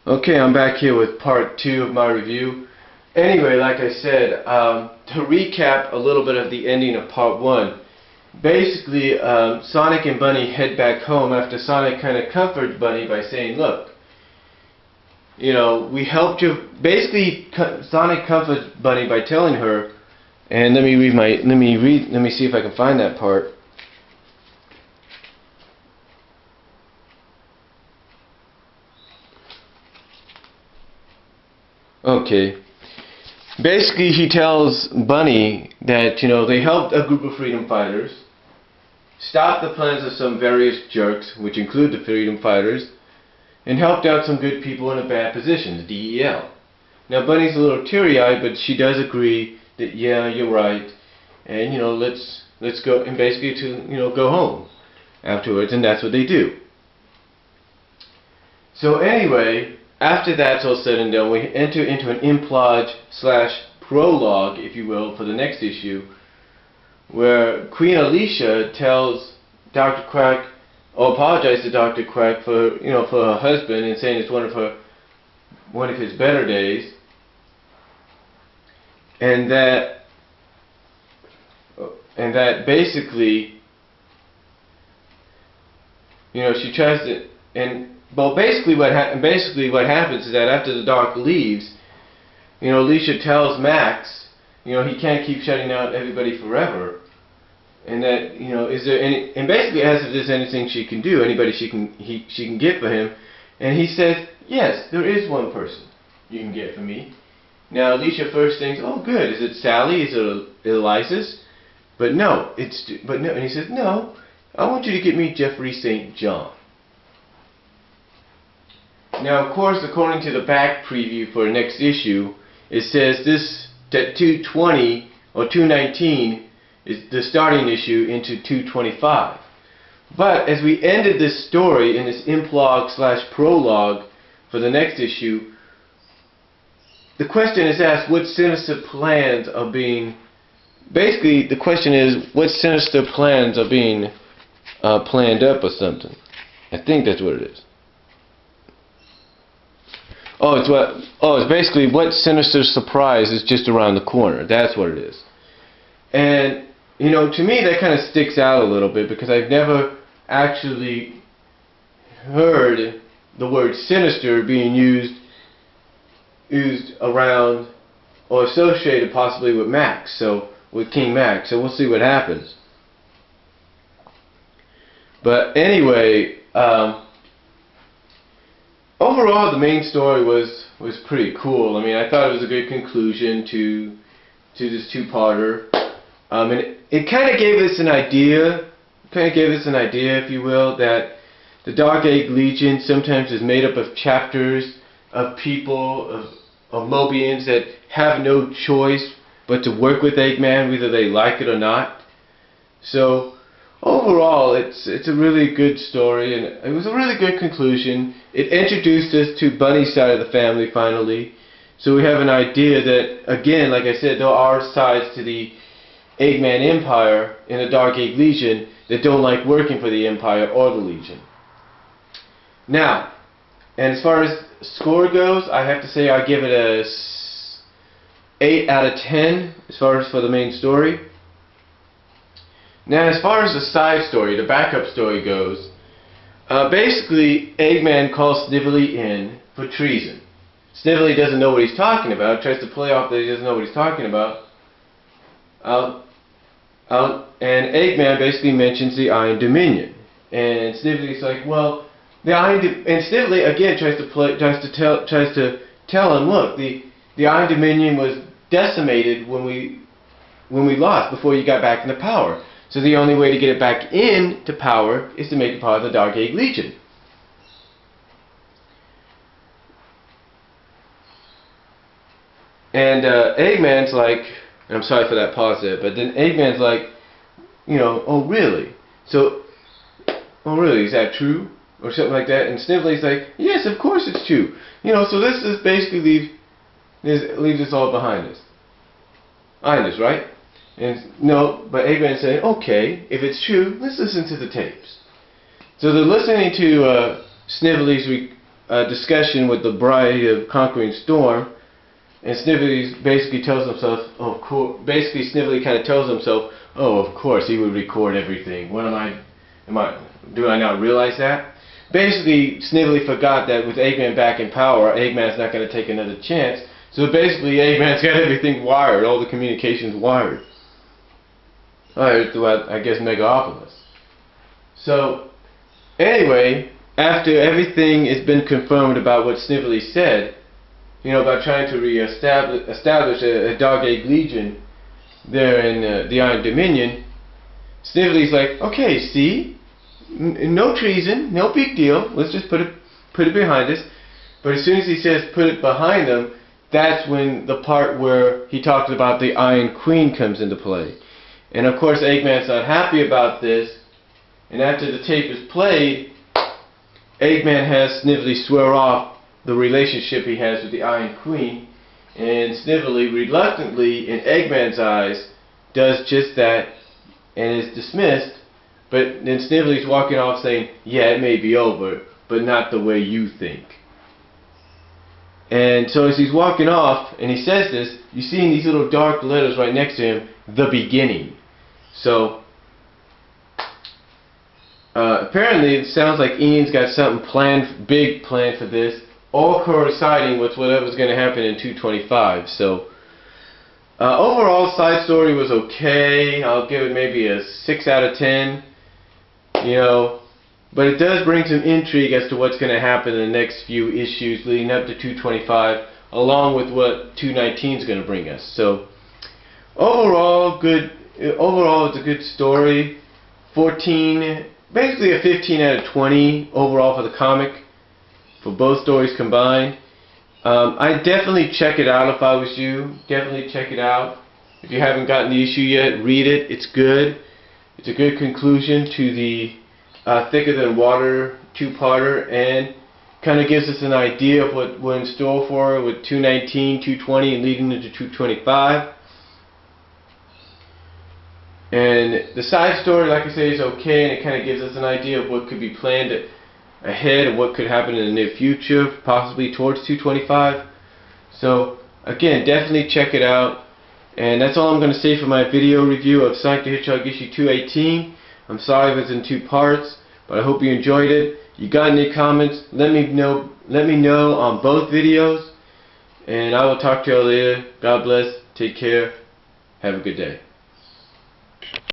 Okay, I'm back here with part 2 of my review. Anyway, like I said, to recap a little bit of the ending of part 1. Basically, Sonic and Bunny head back home after Sonic kind of comforts Bunny by saying, look, you know, we helped you. Basically, Sonic comforts Bunny by telling her, and let me see if I can find that part. Okay. Basically, he tells Bunny that, you know, they helped a group of freedom fighters, stopped the plans of some various jerks, which include the freedom fighters, and helped out some good people in a bad position, the DEL. Now, Bunny's a little teary-eyed, but she does agree that, yeah, you're right, and, you know, let's go, and basically to, you know, go home afterwards, and that's what they do. So anyway, after that's all said and done, we enter into an implode / prologue, if you will, for the next issue, where Queen Alicia tells Dr. Quack, or apologizes to Dr. Quack for, you know, for her husband, and saying it's one of his better days, and that basically, you know, she tries to, well, basically what happens is that after the Doc leaves, you know, Alicia tells Max, you know, he can't keep shutting out everybody forever, and that, you know, is there any, and basically asks if there's anything she can do, anybody she can get for him, and he says, yes, there is one person you can get for me. Now Alicia first thinks, oh good, is it Sally? Is it Eliza's? But no, and he says, no, I want you to get me Jeffrey St. John. Now, of course, according to the back preview for the next issue, it says that 220 or 219 is the starting issue into 225. But as we ended this story in this implode / prologue for the next issue, the question is asked, what sinister plans are being... Basically, the question is, what sinister plans are being planned up or something? I think that's what it is. It's basically what sinister surprise is just around the corner. That's what it is. And, you know, to me that kind of sticks out a little bit because I've never actually heard the word sinister being used around or associated possibly with Max, so with King Max. So we'll see what happens. But anyway, overall, the main story was pretty cool. I mean, I thought it was a good conclusion to this two-parter, and it kind of gave us an idea. If you will, that the Dark Egg Legion sometimes is made up of chapters of people, of Mobians that have no choice but to work with Eggman, whether they like it or not. So overall, it's a really good story, and it was a really good conclusion. It introduced us to Bunny's side of the family finally, so we have an idea that, again, like I said, there are sides to the Eggman Empire in the Dark Egg Legion that don't like working for the Empire or the Legion. Now, and as far as score goes, I have to say I give it a 8 out of 10 as far as for the main story. Now, as far as the side story, the backup story goes, basically Eggman calls Snively in for treason. Snively doesn't know what he's talking about, tries to play off that he doesn't know what he's talking about. And Eggman basically mentions the Iron Dominion, and Snively's like, well, the and Snively again tries to tell him, look, the Iron Dominion was decimated when we lost, before you got back into power. So the only way to get it back into power is to make it part of the Dark Egg Legion. And Eggman's like, and I'm sorry for that pause there, but then Eggman's like, you know, oh really? So, oh really, is that true? Or something like that. And Snively's like, yes, of course it's true. You know, so this is basically leaves us all behind us, right? And no, but Eggman's saying, okay, if it's true, let's listen to the tapes. So they're listening to Snively's discussion with the Bride of Conquering Storm, and Snively basically tells himself, oh, of course, basically Snively kind of tells himself, oh, of course he would record everything. Do I not realize that? Basically, Snively forgot that with Eggman back in power, Eggman's not going to take another chance. So basically, Eggman's got everything wired, all the communications wired. Throughout, I guess, Megapolis. So, anyway, after everything has been confirmed about what Snively said, you know, about trying to establish a Dog Egg Legion there in the Iron Dominion, Snively's like, okay, see? No treason, no big deal. Let's just put it behind us. But as soon as he says put it behind them, that's when the part where he talks about the Iron Queen comes into play. And of course Eggman's not happy about this. And after the tape is played, Eggman has Snively swear off the relationship he has with the Iron Queen. And Snively reluctantly, in Eggman's eyes, does just that and is dismissed. But then Snively's walking off saying, yeah, it may be over, but not the way you think. And so as he's walking off, and he says this, you see in these little dark letters right next to him, the beginning. So, apparently it sounds like Ian's got something big planned for this, all coinciding with whatever's going to happen in 225. So, overall, side story was okay. I'll give it maybe a 6 out of 10. You know, but it does bring some intrigue as to what's going to happen in the next few issues leading up to 225, along with what 219 is going to bring us. So, overall, good. Overall, it's a good story. 14, basically a 15 out of 20 overall for the comic, for both stories combined. I'd definitely check it out if I was you. Definitely check it out. If you haven't gotten the issue yet, read it. It's good. It's a good conclusion to the Thicker Than Water two-parter, and kind of gives us an idea of what we're in store for with 219, 220, and leading into 225. And the side story, like I say, is okay, and it kind of gives us an idea of what could be planned ahead and what could happen in the near future, possibly towards 225. So, again, definitely check it out. And that's all I'm going to say for my video review of Sonic the Hedgehog issue 218. I'm sorry if it's in 2 parts, but I hope you enjoyed it. You got any comments? Let me know on both videos. And I will talk to you all later. God bless. Take care. Have a good day.